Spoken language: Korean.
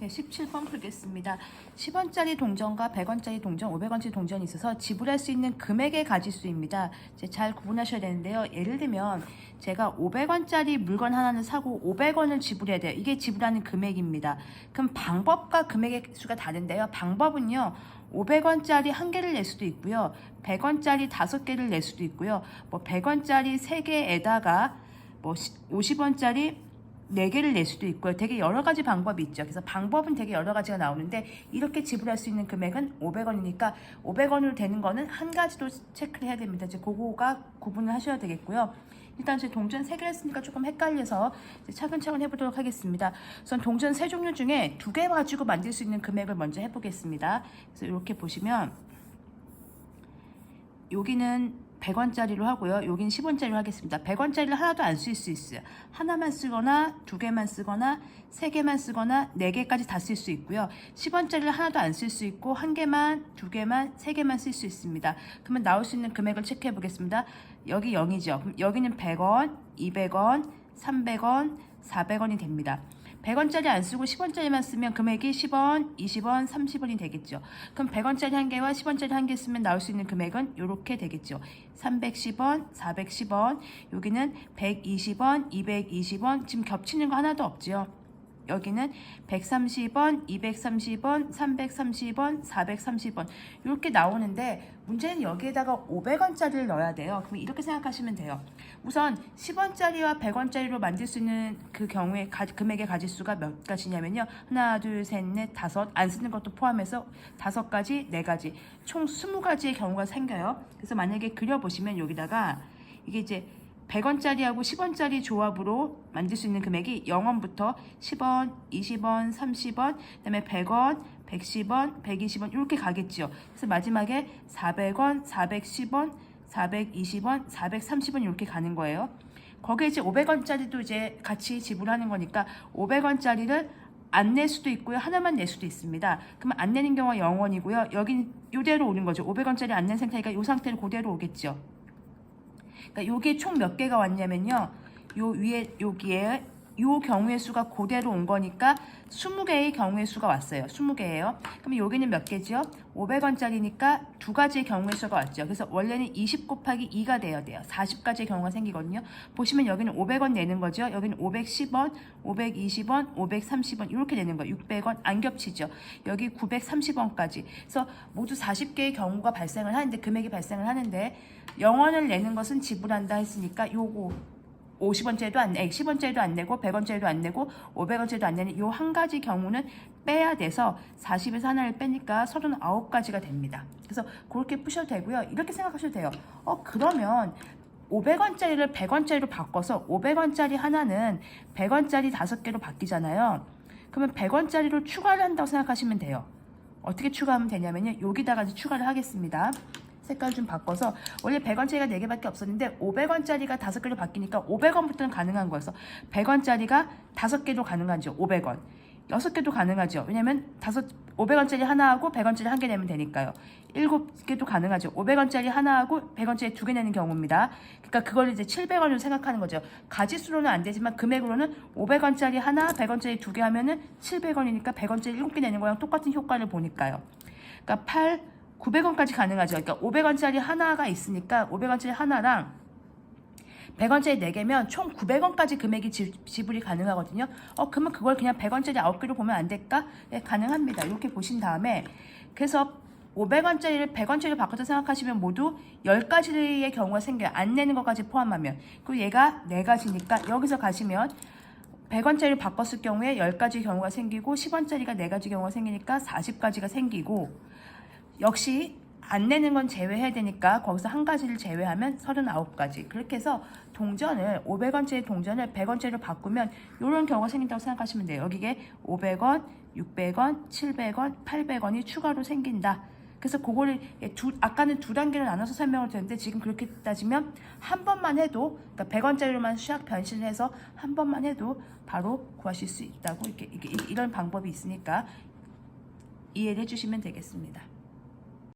네, 17번 풀겠습니다. 10원짜리 동전과 100원짜리 동전, 500원짜리 동전이 있어서 지불할 수 있는 금액의 가지수입니다. 이제 잘 구분하셔야 되는데요. 예를 들면 제가 500원짜리 물건 하나를 사고 500원을 지불해야 돼요. 이게 지불하는 금액입니다. 그럼 방법과 금액의 수가 다른데요. 방법은요. 500원짜리 한 개를 낼 수도 있고요. 100원짜리 5개를 낼 수도 있고요. 뭐 100원짜리 3개에다가 뭐 50원짜리 4개를 낼 수도 있고요. 되게 여러 가지 방법이 있죠. 그래서 방법은 되게 여러 가지가 나오는데 이렇게 지불할 수 있는 금액은 500원이니까 500원으로 되는 거는 한 가지도 체크를 해야 됩니다. 이제 그거가 구분을 하셔야 되겠고요. 일단 제 동전 3개를 했으니까 조금 헷갈려서 차근차근 해보도록 하겠습니다. 우선 동전 3종류 중에 2개 가지고 만들 수 있는 금액을 먼저 해보겠습니다. 그래서 이렇게 보시면 여기는 100원짜리로 하고요. 여긴 10원짜리로 하겠습니다. 100원짜리를 하나도 안 쓸 수 있어요. 하나만 쓰거나 2개만 쓰거나 3개만 쓰거나 4개까지 다 쓸 수 있고요. 10원짜리를 하나도 안 쓸 수 있고 1개만, 2개만, 3개만 쓸 수 있습니다. 그러면 나올 수 있는 금액을 체크해 보겠습니다. 여기 0이죠. 그럼 여기는 100원, 200원, 300원, 400원이 됩니다. 100원짜리 안 쓰고 10원짜리만 쓰면 금액이 10원, 20원, 30원이 되겠죠. 그럼 100원짜리 한 개와 10원짜리 한 개 쓰면 나올 수 있는 금액은 이렇게 되겠죠. 310원, 410원, 여기는 120원, 220원, 지금 겹치는 거 하나도 없죠. 여기는 130원, 230원, 330원, 430원 이렇게 나오는데 문제는 여기에다가 500원짜리를 넣어야 돼요. 그럼 이렇게 생각하시면 돼요. 우선 10원짜리와 100원짜리로 만들 수 있는 그 경우에 금액의 가지수가 몇 가지냐면요. 하나, 둘, 셋, 넷, 다섯, 안 쓰는 것도 포함해서 5가지, 4가지, 총 20가지의 경우가 생겨요. 그래서 만약에 그려보시면 여기다가 이게 이제 100원짜리하고 10원짜리 조합으로 만들 수 있는 금액이 0원부터 10원, 20원, 30원, 그 다음에 100원, 110원, 120원 이렇게 가겠죠. 그래서 마지막에 400원, 410원, 420원, 430원 이렇게 가는 거예요. 거기에 이제 500원짜리도 이제 같이 지불하는 거니까 500원짜리를 안 낼 수도 있고요. 하나만 낼 수도 있습니다. 그러면 안 내는 경우가 0원이고요. 여긴 이대로 오는 거죠. 500원짜리 안 낸 상태니까 이 상태로 그대로 오겠죠. 그러니까 요게 총 몇 개가 왔냐면요. 요 위에 여기에 요 경우의 수가 그대로 온 거니까 20개의 경우의 수가 왔어요. 20개예요. 그럼 여기는 몇 개죠? 500원짜리니까 2가지의 경우의 수가 왔죠. 그래서 원래는 20 곱하기 2가 돼야 돼요. 40가지의 경우가 생기거든요. 보시면 여기는 500원 내는 거죠. 여기는 510원, 520원, 530원 이렇게 내는 거예요. 600원 안 겹치죠. 여기 930원까지. 그래서 모두 40개의 경우가 발생을 하는데 금액이 발생을 하는데 0원을 내는 것은 지불한다 했으니까 요거 50원짜리도 안 내고 10원짜리도 안 내고 100원짜리도 안 내고 500원짜리도 안 내는 요 한 가지 경우는 빼야 돼서 40에서 하나를 빼니까 39가지가 됩니다. 그래서 그렇게 푸셔도 되고요. 이렇게 생각하셔도 돼요. 그러면 500원짜리를 100원짜리로 바꿔서 500원짜리 하나는 100원짜리 5개로 바뀌잖아요. 그러면 100원짜리로 추가를 한다고 생각하시면 돼요. 어떻게 추가하면 되냐면요. 여기다가 추가를 하겠습니다. 색깔 좀 바꿔서 원래 100원짜리가 4개밖에 없었는데 500원짜리가 5개로 바뀌니까 500원부터는 가능한 거여서 100원짜리가 5개로 가능하죠. 500원 6개도 가능하죠. 왜냐면 500원짜리 하나하고 100원짜리 한 개 내면 되니까요. 7개도 가능하죠. 500원짜리 하나하고 100원짜리 2개 내는 경우입니다. 그러니까 그걸 이제 700원으로 생각하는 거죠. 가지수로는 안 되지만 금액으로는 500원짜리 하나 100원짜리 2개 하면은 700원이니까 100원짜리 7개 내는 거랑 똑같은 효과를 보니까요. 그러니까 900원까지 가능하죠. 그러니까 500원짜리 하나가 있으니까 500원짜리 하나랑 100원짜리 4개면 총 900원까지 금액이 지불이 가능하거든요. 그러면 그걸 그냥 100원짜리 9개로 보면 안 될까? 네, 가능합니다. 이렇게 보신 다음에 그래서 500원짜리를 100원짜리로 바꿔서 생각하시면 모두 10가지의 경우가 생겨요. 안 내는 것까지 포함하면. 그리고 얘가 4가지니까 여기서 가시면 100원짜리로 바꿨을 경우에 10가지 경우가 생기고 10원짜리가 4가지 경우가 생기니까 40가지가 생기고 역시 안 내는 건 제외해야 되니까 거기서 한 가지를 제외하면 39가지. 그렇게 해서 동전을 500원짜리 동전을 100원짜리로 바꾸면 이런 경우가 생긴다고 생각하시면 돼요. 여기에 500원, 600원, 700원, 800원이 추가로 생긴다. 그래서 그거를 아까는 2단계로 나눠서 설명을 드렸는데 지금 그렇게 따지면 한 번만 해도 그러니까 100원짜리로만 샥 변신을 해서 한 번만 해도 바로 구하실 수 있다고 이런 방법이 있으니까 이해를 해주시면 되겠습니다.